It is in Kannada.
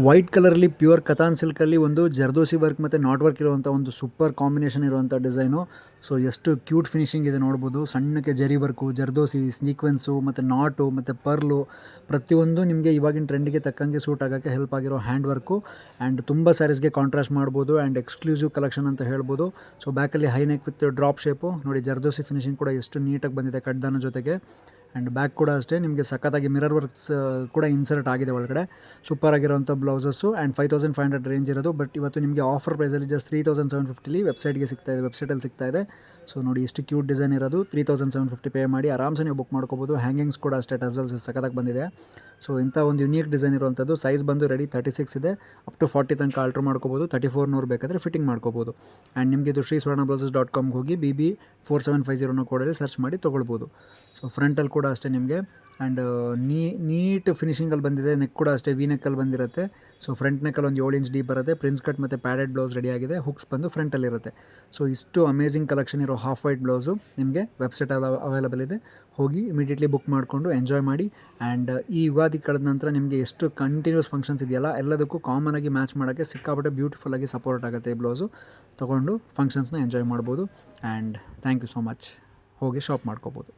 ವೈಟ್ ಕಲರಲ್ಲಿ ಪ್ಯೂರ್ ಕತಾನ್ ಸಿಲ್ಕಲ್ಲಿ ಒಂದು ಜರ್ದೋಸಿ ವರ್ಕ್ ಮತ್ತು ನಾಟ್ ವರ್ಕ್ ಇರುವಂಥ ಒಂದು ಸೂಪರ್ ಕಾಂಬಿನೇಷನ್ ಇರುವಂಥ ಡಿಸೈನು. ಸೊ ಎಷ್ಟು ಕ್ಯೂಟ್ ಫಿನಿಶಿಂಗ್ ಇದೆ ನೋಡ್ಬೋದು. ಸಣ್ಣಕ್ಕೆ ಜರಿ ವರ್ಕು, ಜರ್ದೋಸಿ, ಸೀಕ್ವೆನ್ಸು ಮತ್ತು ನಾಟು ಮತ್ತು ಪರ್ಲು ಪ್ರತಿಯೊಂದು ನಿಮಗೆ ಇವಾಗಿನ ಟ್ರೆಂಡಿಗೆ ತಕ್ಕಂಗೆ ಸೂಟ್ ಆಗೋಕ್ಕೆ ಹೆಲ್ಪ್ ಆಗಿರೋ ಹ್ಯಾಂಡ್ ವರ್ಕು. ಆ್ಯಂಡ್ ತುಂಬ ಸ್ಯಾರೀಸ್ಗೆ ಕಾಂಟ್ರಾಸ್ಟ್ ಮಾಡ್ಬೋದು ಆ್ಯಂಡ್ ಎಕ್ಸ್ಕ್ಲೂಸಿವ್ ಕಲೆಕ್ಷನ್ ಅಂತ ಹೇಳ್ಬೋದು. ಸೊ ಬ್ಯಾಕಲ್ಲಿ high neck with drop shape ನೋಡಿ, ಜರ್ದೋಸಿ ಫಿನಿಶಿಂಗ್ ಕೂಡ ಎಷ್ಟು ನೀಟಾಗಿ ಬಂದಿದೆ ಕಡ್ದಾನ ಜೊತೆಗೆ. ಆ್ಯಂಡ್ ಬ್ಯಾಕ್ ಕೂಡ ಅಷ್ಟೇ ನಿಮಗೆ ಸಖತ್ತಾಗಿ ಮಿರರ್ ವರ್ಕ್ಸ್ ಕೂಡ ಇನ್ಸರ್ಟ್ ಆಗಿದೆ ಒಳಗಡೆ. ಸೂಪರ್ ಆಗಿರೋಂಥ ಬ್ಲೌಸಸ್ಸು ಆ್ಯಂಡ್ 5500 ರೇಂಜ್ ಇರೋದು. ಬಟ್ ಇವತ್ತು ನಿಮಗೆ ಆಫರ್ ಪ್ರೈಸಲ್ಲಿ ಜಸ್ಟ್ 3750 ವೆಬ್ಸೈಟ್ಗೆ ಸಿಗ್ತಾಯಿದೆ, ವೆಬ್ಸೈಟಲ್ಲಿ ಸಿಗ್ತಾಯಿದೆ. ಸೊ ನೋಡಿ ಎಷ್ಟು ಕ್ಯೂಟ್ ಡಿಸೈನ್ ಇರೋದು. 3750 ಪೇ ಮಾಡಿ ಆರಾಮ್ಸೆ ನೀವು ಬುಕ್ ಮಾಡ್ಕೋಬೋದು. ಹ್ಯಾಂಗಿಂಗ್ಸ್ ಕೂಡ ಅಷ್ಟೇ ಟಸಲ್ಸ್ ಸಖತ್ತಾಗಿ ಬಂದಿದೆ. ಸೊ ಇಂಥ ಒಂದು ಯುನೀಕ್ ಡಿಸೈನ್ ಇರುವಂಥದ್ದು. ಸೈಜ್ ಬಂದು ರೆಡಿ 36 ಇದೆ, ಅಪ್ ಟು 40 ತನಕ ಆಲ್ಟ್ರ್ ಮಾಡ್ಕೋಬೋದು. 3400 ಬೇಕಾದರೆ ಫಿಟ್ಟಿಂಗ್ ಮಾಡ್ಕೋಬೋದು. ಆ್ಯಂಡ್ ನಿಮಗೆ ಇದು ಶ್ರೀಸ್ವರ್ಣಬ್ಲೌಸಸ್.comಗೆ ಹೋಗಿ BB4750 ಕೋಡಲ್ಲಿ ಸರ್ಚ್ ಮಾಡಿ ತೊಗೊಳ್ಬೋದು. ಸೊ ಫ್ರಂಟಲ್ಲಿ ಕೂಡ ಅಷ್ಟೇ ನಿಮಗೆ ಆ್ಯಂಡ್ ನೀಟ್ ಫಿನಿಶಿಂಗಲ್ಲಿ ಬಂದಿದೆ. ನೆಕ್ ಕೂಡ ಅಷ್ಟೇ ವಿ ನೆಕ್ಕಲ್ಲಿ ಬಂದಿರುತ್ತೆ. ಸೊ ಫ್ರಂಟ್ ನೆಕ್ಕಲ್ಲಿ ಒಂದು 7 ಇಂಚ್ ಡೀಪ್ ಬರುತ್ತೆ. ಪ್ರಿನ್ಸ್ ಕಟ್ ಮತ್ತು ಪ್ಯಾಡೆಡ್ ಬ್ಲೌಸ್ ರೆಡಿ ಆಗಿದೆ. ಹುಕ್ಸ್ ಬಂದು ಫ್ರಂಟಲ್ಲಿರುತ್ತೆ. ಸೊ ಇಷ್ಟು ಅಮೇಜಿಂಗ್ ಕಲೆಕ್ಷನ್ ಇರೋ ಹಾಫ್ ವೈಟ್ ಬ್ಲೌಸು ನಿಮಗೆ ವೆಬ್ಸೈಟಲ್ಲಿ ಅವೈಲೇಬಲ್ ಇದೆ. ಹೋಗಿ ಇಮಿಡಿಯೇಟ್ಲಿ ಬುಕ್ ಮಾಡಿಕೊಂಡು ಎಂಜಾಯ್ ಮಾಡಿ. ಆ್ಯಂಡ್ ಈ ಯುಗಾದಿ ಕಳೆದ ನಂತರ ನಿಮಗೆ ಎಷ್ಟು ಕಂಟಿನ್ಯೂಸ್ ಫಂಕ್ಷನ್ಸ್ ಇದೆಯಲ್ಲ ಎಲ್ಲದಕ್ಕೂ ಕಾಮನಾಗಿ ಮ್ಯಾಚ್ ಮಾಡೋಕ್ಕೆ ಸಿಕ್ಕಾಪಟ್ಟೆ ಬ್ಯೂಟಿಫುಲ್ಲಾಗಿ ಸಪೋರ್ಟ್ ಆಗುತ್ತೆ ಈ ಬ್ಲೌಸು. ತೊಗೊಂಡು ಫಂಕ್ಷನ್ಸ್ನ ಎಂಜಾಯ್ ಮಾಡ್ಬೋದು. And thank you so much. ಹೋಗಿ ಶಾಪ್ ಮಾಡ್ಕೋಬೋದು.